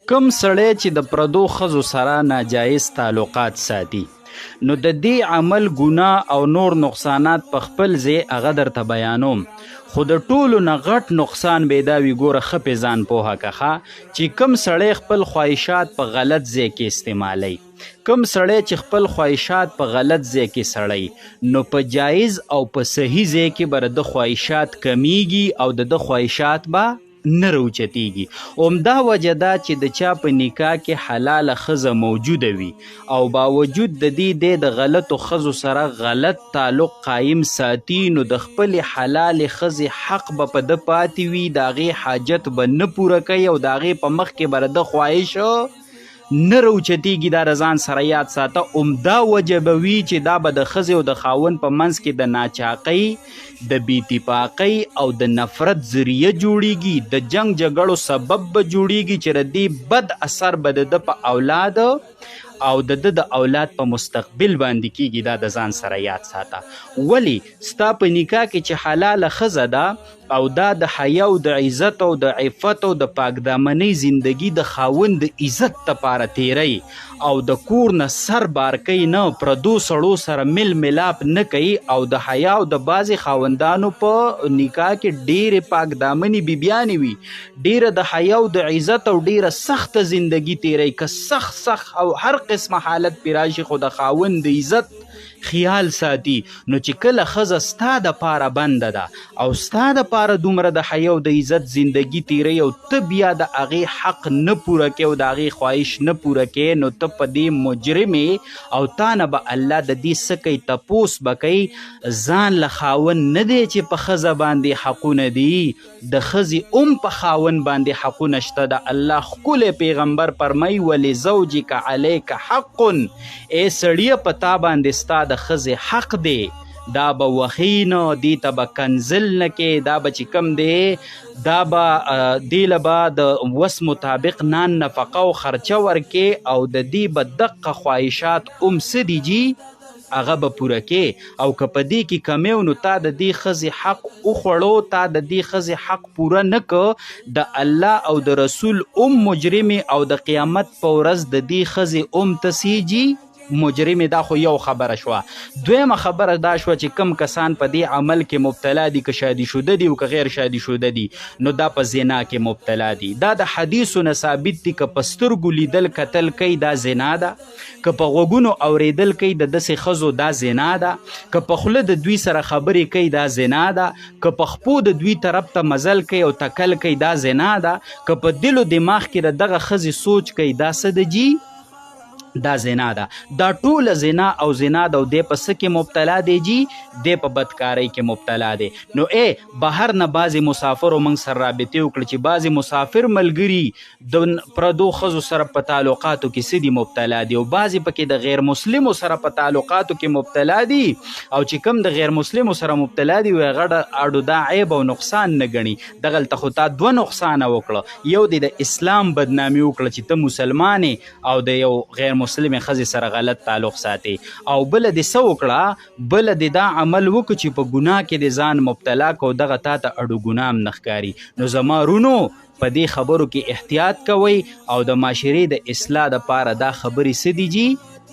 کم سړی چې د پردو ښځو سره ناجایز تعلقات ساتي نو د دې عمل ګناه او نور نقصانات په خپل ځای هغه درته بیانوم، خو د ټولو نه غټ نقصان به دا وي. ګوره ښه پې ځان پوهه کړه چې کم سړی خپل خواهشات په غلط ځای کې استعمالی، کم سړی چې خپل خواهشات په غلط ځای کې سړی نو په جایز او په صحیح ځای کې به د خواهشات کمیږي او د خواهشات به نه راوچتیږي. همدا وجه ده چې د چا په نکاح کې حلاله ښځه موجوده وي او باوجود د دې د غلطو ښځو سره غلط تعلق قایم ساتي نو د خپلې حلالې ښځې حق به په ده پاتې وي، د هغې حاجت به نه پوره کوي او د هغې په مخ کې به د خواهش نه راوچتیږي. دا د ځان سره یاد ساته. عمده وجه به وي چې دا به د ښځې او د خاوند په منځ کې د ناچاقۍ، د بېاتفاقۍ او د نفرت ذریعه جوړیږي، د جنگ جګړو سبب به جوړیږي چې د دې بد اثر به د ده په اولاد او د اولاد په مستقبل باندې کیږي. دا د ځان سره یاد ساته. ولی ستا په نکاح کې چې حلاله ښځه ده او دا د حیا او د عزت او د عفت او د پاکدامنۍ زندگی د خاوند د عزت دپاره تیری او د کور نه سر بار کوي، نه پردو سړو سره مل ملاپ نه کوي او د حیا او د بعضې خاوندانو په نکاح کې ډېرې پاکدامنې بیبیانې وي، ډېره د حیا او د عزت او ډېره سخته زندگی تیری، که سخت او هر قسمه حالت پې راشي خو د خاوند د عزت خیال ساتي. نو چې کله ښځه ستا دپاره بنده ده او ستا دپاره دومره د حیا او د عزت زندگی تیری او ته بیا د هغې حق نه پوره کوې او د هغې خواهش نه پوره کوې نو ته په دې مجرمې او تا نه به الله د دې څه کوي تپوس به کوي. ځان له خاوند نه دی چې په ښځه باندې حقونه دي، د ښځې په خاوند باندې حقونه شته. د الله ښکلی پیغمبر فرمایي ولزوجک علیک حق، ای سړیه په تا باندې ستا د ښځې حق دی، دا به وخی نه، دې ته به کنزل نه کې، دا به چې کم دی دا به دې له به د وس مطابق نان نفقه او خرچه ورکې او د دې به دقه خواهشات څه دي جي هغه به پوره کې او که په دې کې کمی نو تا د دې ښځې حق وخوړو، تا د دې ښځې حق پوره نه که د الله او د رسول مجرمې او د قیامت په ورځ د دې ښځې تسیجي مجرمې. دا خو یو خبره شوه. دویمه خبره دا شوه چې کم کسان په دې عمل کې مبتلا دي، که شادي شده دي او که غیر شادي شده دي نو دا په زنا کې مبتلا دي. دا د حدیثو نه ثابت دي که په سترګو لیدل کتل کوي دا زنا ده، که په غوږونو اوریدل کوي د داسې ښځو دا زنا ده، که په خوله د دوی سره خبرې کوي دا زنا ده، که په خپو د دوی طرف ته مزل کوي او تکل کوي دا زنا ده، که په دل و دماغ کې د دغه ښځې سوچ کوي دا څه ده جي دا زنا ده. دا ټوله زنا او زنا ده او دی په څه کې مبتلا دی جي دی په بدکارۍ کې مبتلا دی. نو بهر نه بعضې مسافرو موږ سره رابطې وکړه چې بعضې مسافر ملګري د پردو ښځو سره په تعلقاتو کې څه دي مبتلا دي او بعضې پکې د غیر مسلمو سره په تعلقاتو کې مبتلا دي او چې کوم د غیر مسلمو سره مبتلا دي وی غټه اړو دا عیب او نقصان نه ګڼي. دغلته خو تا دوه نقصانه وکړه، یو د اسلام بدنامي وکړه چې ته مسلمانې او د یو غیر مسلمې ښځې سره غلط تعلق ساتي، او بله دې څه وکړه، بله دې دا عمل وکړو چې په ګناه کې دې ځان مبتلا کو دغه تا ته اړو ګناه هم نه ښکاري. نو زما رونو په دې خبرو کې احتیاط کوئ او د معاشرې د اصلاح دپاره دا خبرې څه دي جي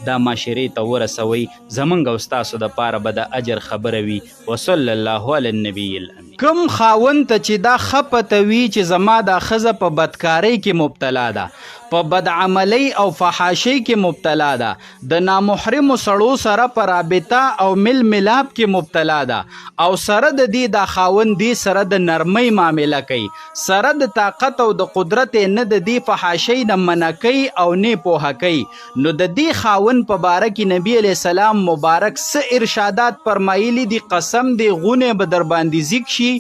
دا معاشرې ته ورسوئ. زمونږ او ستاسو دپاره به د اجر خبره وي. وصلی الله علی النبی الامین. کم خاوند ته چې دا ښه پته وي چې زما دا ښځه په بدکارۍ کې مبتلا ده، په بدعملۍ او فحاشۍ کې مبتلا ده، د نامحرمو سړو سره په رابطه او مل ملاپ کې مبتلا ده او سره د دې دا خاوند دې سره د نرمۍ معامله کوي، سره د طاقت او د قدرت نه د دې فحاشۍ نه منع کوي او نه پوهه کوي، نو د دې خاوند په باره کې نبی علیه السلام مبارک څه ارشادات فرمایلي دي. قسم دی غونې به در باندې ذک شي،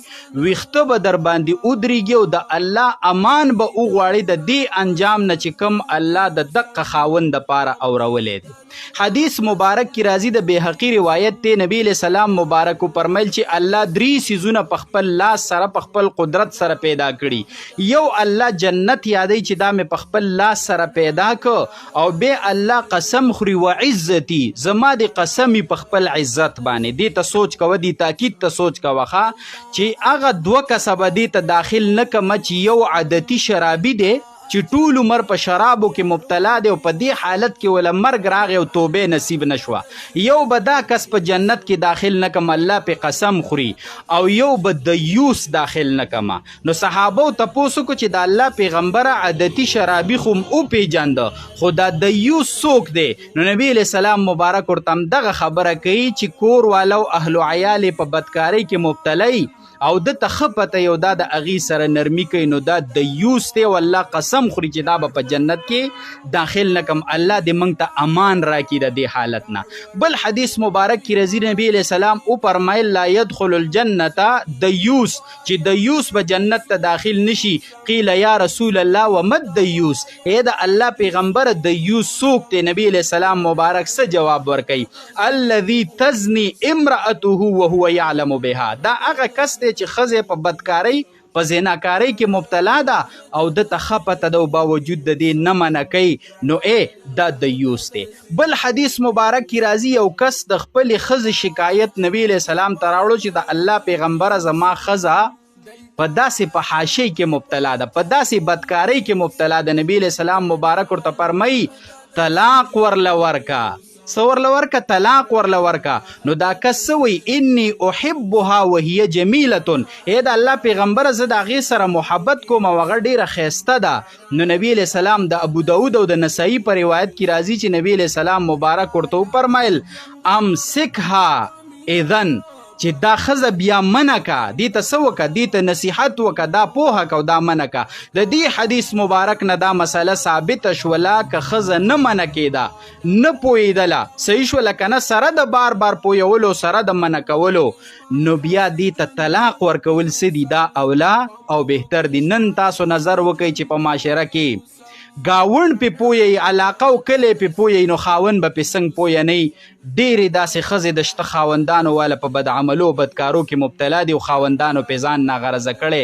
ویښته به در باندې ودرېږي او د الله امان به وغواړي د دې انجام نه چې کوم الله د دقه خاوند دپاره اورولی دی. حدیث مبارک کی راځي د بیهقي روایت دی، نبی علیہ السلام مبارک فرمایل چې الله درې سیزونه په خپل لاس سره په خپل قدرت سره پیدا کړي. یو الله جنت یادوي چې دا مې په خپل لاس سره پیدا که او بیا الله قسم خوري و عزتي زما د قسمی په خپل عزت باندې. دې ته سوچ کوه، دې تاکید ته سوچ کوه چې هغه دوه کسه به دې ته داخل نه کمه چې یو عادتي شرابي دی چې ټول عمر په شرابو کې مبتلا دی او په دې حالت کې ولا مرګ راغی او توبه نصیب نشوه. یو به دا کس په جنت کې داخل نه کم الله په قسم خوري او یو به دیوس داخل نه کما. نو صحابه تپوسو کو چې د الله پیغمبر عادتي شرابي خو او پیجند خو دا دیوس څوک دی؟ نو نبی علیہ السلام مبارک ورته دغه خبره کوي چې کور والو اهل عیال په بدکاری کې مبتلای او د تخپته یو دا د اغي سره نرمي کوي، نو دا دیوس ته والله قسم خوري چې دا په جنت کې داخل نکم. الله دې موږ ته امان راکړي د دې حالت نه. بل حدیث مبارک کې رضی نبی علیہ السلام او فرمایل لا يدخل الجنه دیوس، چې دیوس به جنت ته داخل نشي. قیل یا رسول الله ومد دیوس، اے دا الله پیغمبر دیوس څوک ته؟ نبی علیہ السلام مبارک څه جواب ورکړي؟ الذي تزني امراته وهو يعلم بها، دا هغه کس چې خزه په بدکاری په زناکاری کې مبتلا ده او د تخپته د باوجود د دې نه منکې، نو دا دیوس دی. بل حدیث مبارک کی راځي یو کس د خپل خزه شکایت نبی علیہ السلام ته راوړو چې د الله پیغمبر زما خزه په داسې په حاشیه کې مبتلا ده، په داسې بدکاری کې مبتلا ده. نبی علیہ السلام مبارک ورته فرمایي طلاق ورله ورکا، سورله ورکا، طلاق ورله ورکا. نو دا کس وی انی احبها وهي جمیله، اے دا الله پیغمبر زه د هغې سره محبت کوم او هغه ډیره ښایسته ده. نو نبی علیہ السلام د ابو داود او د نسائی په روایت کې راځي چې نبی علیہ السلام مبارک ورته وفرمایل امسکها اذن، چې دا خزه بیا منع کا، دی ته څه وکړه، دی ته نصیحت وکړه، دا پوهه که دا منع کا. د دې حدیث مبارک نه دا مسله ثابته شوله که خزه نه منع کېده، نه پوهېدله، صحیح شوله که نه، سره د بار بار پوهولو سره د منع کولو، نو بیا دی ته طلاق ورکول څه دي؟ دا اولا او بهتر دي. نن تاسو نظر وکئ چې په معاشره کې گاون پی پویی، علاقه و کلی پی پویی، نو خاون با پی سنگ پوی نی. ډیری داسې ښځې د شته خاوندانو والا په بد عملو بدکارو کې مبتلا دي او خاوندانو پې ځان ناغرضه کړی.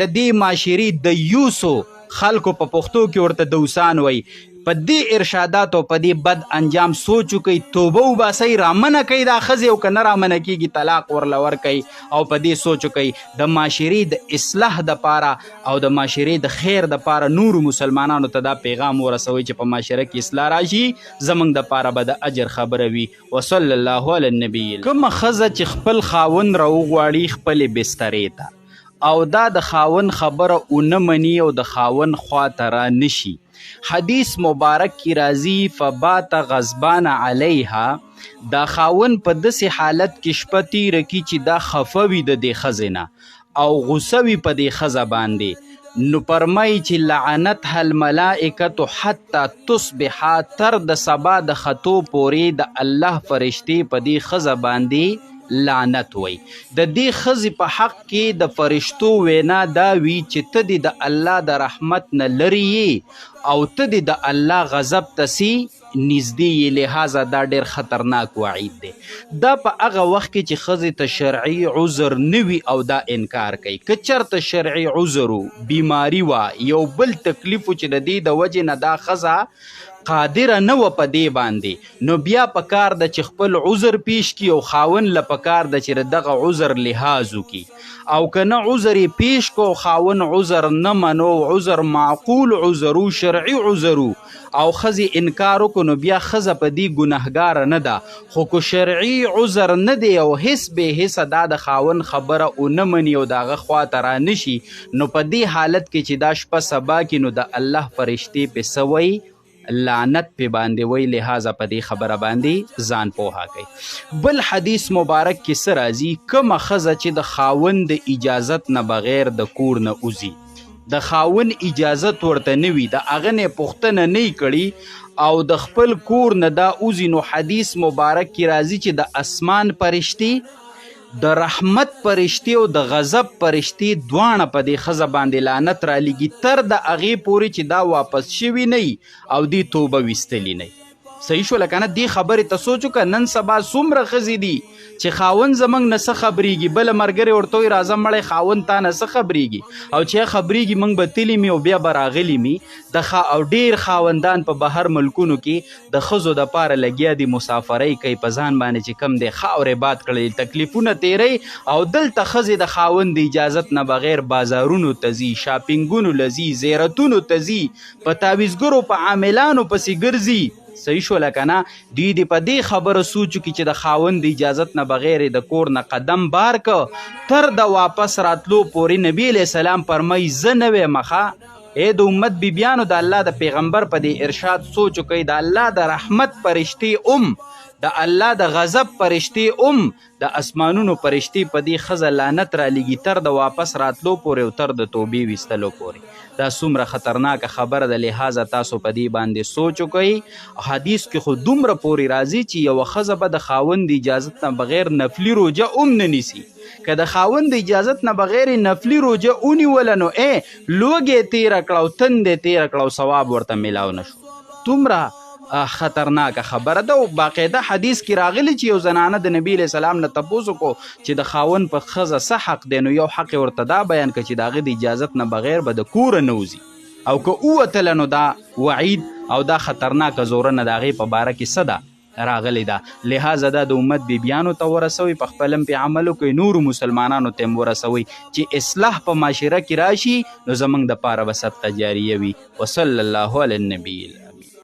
د دې معاشري د یوسو خلکو په پښتو کې ورته دوسان وی. په دې ارشاداتو په دې بد انجام سوچو کوي، توبه وباسئ، رامنه کوي دا ښځې او که نه رامنه کېږي طلاق ورله ورکوي او په دې سوچو کوي د معاشري د اصلاح دپاره او د معاشري د خیر دپاره نورو مسلمانانو ته دا پیغام ورسوئ چې په معاشره کې اصلاح راشي، زموږ دپاره به د اجر خبره وي. وصلی الله علی النبی. کومه ښځه چې خپل خاوند راوغواړي خپلې بسترې ته او دا د خاوند خبره ونه مني او د خاوند خواته را نشي، حدیث مبارک کی راځي فبات غضبان علیها، دا خاون په داسې حالت کې شپه تیره کی چې دا خفه وي د دې ښځې نه او غصه وي په دې ښځه باندې، نو فرمایي چې لعنتها الملائکة حتی تصبح، تر د سبا د خطو پورې د الله فرشتې په دې ښځه باندې لعنت وی. د دې ښځې په حق کې د فرشتو وینا دا وي چې ته دې د الله د رحمت نه لرې یې او ته دې د الله غضب ته سي نږدې یې، لہذا دا ډېر خطرناک وعید دی. دا په هغه وخت کې چې ښځې ته شرعي عذر نه وي او دا انکار کوي. که چېرته شرعي عذر و، بیماري وه، یو بل تکلیف و چې د دې د وجې نه دا ښځه قادره نه وه په دې باندې، نو بیا پکار ده چې خپل عذر پیش کی او خاون له پکار ده چې دغه عذر لحاظ وکړي، او که نه عذر یې پیش کو خاون عذر نه منو، عذر معقول عذر و، شرعي عذر و، او ښځې انکار وکړو، نو بیا ښځه په دې ګنهګاره نه ده. خو که شرعي عذر نه دی او هیڅ بې حسه دا د خاون خبره ونه مني او د هغه خواته را نشي، نو په دې حالت کې چې دا شپه سبا کې نو د الله فرشتې پې څه وی؟ لعنت پی باندې وی، لہذا په دې خبره باندې ځان پوها کوي. بل حدیث مبارک کې څه راځي؟ کومه ښځه چې د خاوند د اجازت نه بغیر د کور نه وځي، د خاوند اجازت ورته نه وي، د هغه نه پوښتنه نه کړي او د خپل کور نه دا وځي، نو حدیث مبارک کې راځي چې د اسمان پرشتې، د رحمت پرشتي او د غضب پرشتي دواړه په دې ښځه باندې لعنت رالیږي تر د هغې پورې چې دا واپس شوي نه او دې توبه ویستلي نه. صحیح شوله که نه؟ دې خبرې ته سوچ وکړه نن سبا څومره ښځې دي چې خاوند زموږ نه څه خبرېږي، بله ملګرې ورته وایي راځه مړی خاوند تا نه څه خبرېږي، او چې خبرېږي موږ به تللي مي او بیا به راغلي مي. او ډېر خاوندان په بهر ملکونو کې د ښځو دپاره لګیا دي مسافرۍ کوي، په ځان باندې چې کم دی خاورې باد کړی، تکلیفونه تیری، او دلته ښځې د خاوند د اجازت نه بغیر بازارونو ته ځي، شاپینګونو له ځي، زیارتونو ته ځي، په تعویزګرو په عاملانو پسې ګرځي. صحیح شوله که نه؟ دوی دې په دې خبره سوچ وکړي چې د خاوند د اجازت نه بغیر د کور نه قدم بار که تر د واپس راتلو پورې. نبی علیه السلام فرمایي زه نه ویم ښه د امت بیبیانو د الله د پیغمبر په دې ارشاد سوچ وکئ، د الله د رحمت فرشتې د الله د غضب فرشتې د اسمانونو فرشتې په دې ښځه لعنت رالیږي تر د واپس راتلو پورې او تر د توبې ویستلو پورې. دا څومره خطرناکه خبره ده، لحاظه تاسو په دې باندې سوچ وکئ. حدیث کې خو دومره پورې راځي چې یوه ښځه به د خاوند د اجازت نه بغیر نفلي روژه نه نیسي. که د خاوند د اجازت نه بغیر نفلي روژه ونیوله نو لوږې تېره کړه او تندې تېره کړه او ثواب ورته میلاو نه شو. دومره خطرناکه خبره ده. او باقاعده حدیث کې راغلی چې یو زنانه د نبی علیه السلام نه تپوس وکړو چې د خاوند په ښځه څه حق دی، نو یو حق یې ورته دا بیان کړه چې د هغې د اجازت نه بغیر به د کوره نه وځي، او که ووتله نو دا وعید او دا خطرناکه زورنه د هغې په باره کې څه ده راغلی ده. لحاظه دا د امت بیبیانو ته ورسوي، په خپل هم پې عمل وکړئ، نورو مسلمانانو ته هم ورسوي چې اصلاح په معاشره کې راشي، نو زموږ دپاره به صدقه جاریه وي. وصلی الله علی النبی.